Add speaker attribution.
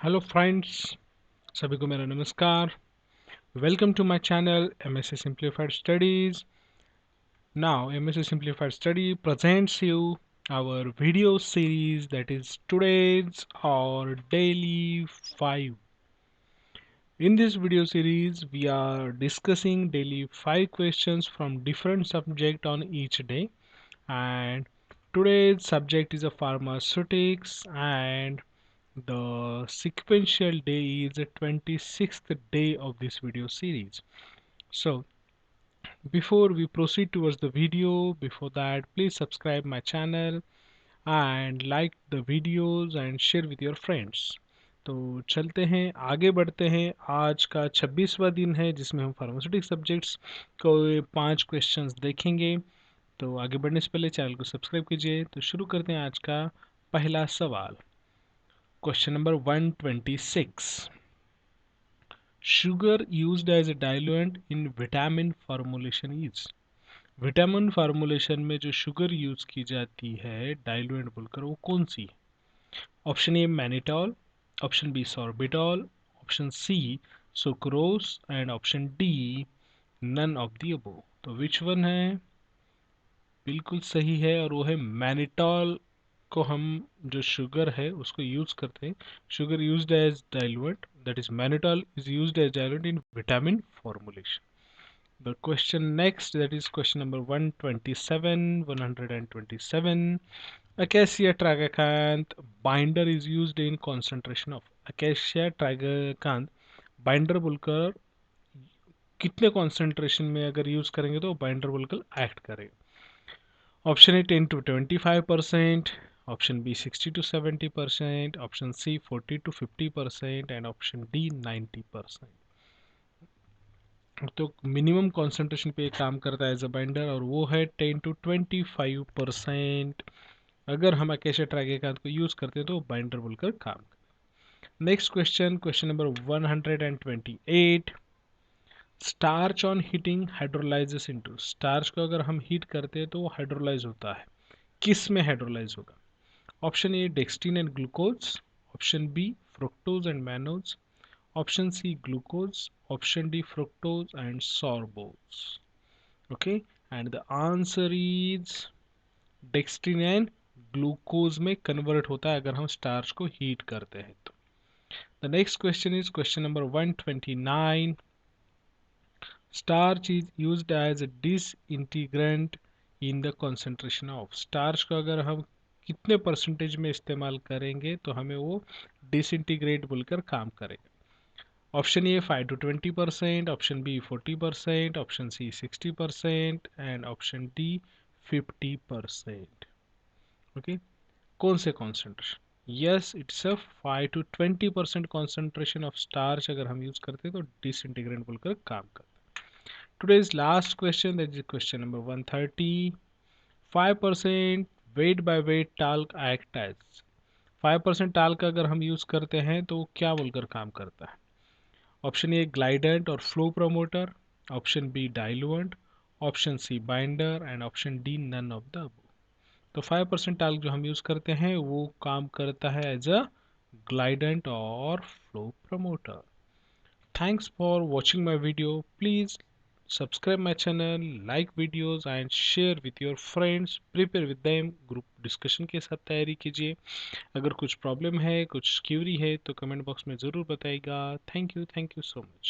Speaker 1: Hello friends, सभी को मेरा नमस्कार। Welcome to my channel MSc simplified studies. Now MSc simplified study presents you our video series, that is today's or daily 5. In this video series we are discussing daily 5 questions from different subject on each day, and today's subject is a pharmaceutics, and the sequential day is the 26th day of this video series. So before we proceed towards the video, before that please subscribe my channel and like the videos and share with your friends. तो चलते हैं, आगे बढ़ते हैं। आज का 26वां दिन है जिसमें हम फार्मास्यूटिक्स सब्जेक्ट्स को 5 क्वेश्चंस देखेंगे। तो आगे बढ़ने से पहले चैनल को सब्सक्राइब कीजिए। तो शुरू करते हैं आज का पहला सवाल। Question number 126। Sugar used as a diluent in vitamin formulation is। Vitamin formulation में जो शुगर यूज की जाती है डाइल्यूएंट बोलकर, वो कौन सी? Option a mannitol, option b sorbitol, option c sucrose and option d none of the above. तो विच वन है? बिल्कुल सही है, और वो है मैनिटॉल को हम जो शुगर है उसको यूज करते हैं। Sugar used as diluent, that is mannitol is used as diluent in vitamin formulation. The question next, that is question number 127. Acacia tragacanth binder is used in concentration of। Acacia tragacanth binder बोलकर कितने concentration में अगर use करेंगे तो binder बोलकर act करेगा? Option A 10 to 25%, option B 60 to 70%, option C 40 to 50% and option D 90%। तो minimum concentration पे काम करता है एज अ बाइंडर, और वो है 10 to 25%। अगर हम अकेशिया ट्राइगेकांथ को यूज करते हैं तो बाइंडर बोलकर काम करता है। Next question, question number 128। Starch on heating hydrolyses into. Starch को अगर हम हीट करते हैं तो वो हाइड्रोलाइज होता है, किस में हाइड्रोलाइज होगा? Option a dextrin and glucose, option b fructose and mannose, option C glucose, option D fructose and sorbose. Okay, and the answer is dextrin and glucose में convert होता है अगर हम starch को heat करते हैं तो। The next question is question number 129। Starch is used as a disintegrant in the concentration of। starch को अगर हम कितने परसेंटेज में इस्तेमाल करेंगे तो हमें वो डिसइंटीग्रेट बोलकर काम करेगा? Option A 5 to 20%, option B 40%, option C 60% and option D 50%। Okay, कौन से concentration? Yes, it's a 5 to 20% concentration of starch अगर हम यूज करते हैं तो डिसइंटीग्रेंट बोलकर काम करता है। Today's last question, that is question number 130। 5% weight by weight talc act as. 5% talc अगर हम यूज करते हैं तो क्या बोलकर काम करता है? ऑप्शन ए ग्लाइडेंट और flow promoter, option b diluent, option c binder and option d none of the above. तो 5% टाल्क जो हम यूज करते हैं वो काम करता है एज अ ग्लाइडेंट और flow promoter. Thanks for watching my video. Please subscribe my channel, like videos and share with your friends, prepare with them, group discussion के साथ तैयारी कीजिए। अगर कुछ प्रॉब्लम है, कुछ क्यूरी है तो कमेंट बॉक्स में ज़रूर बताइएगा। Thank you so much.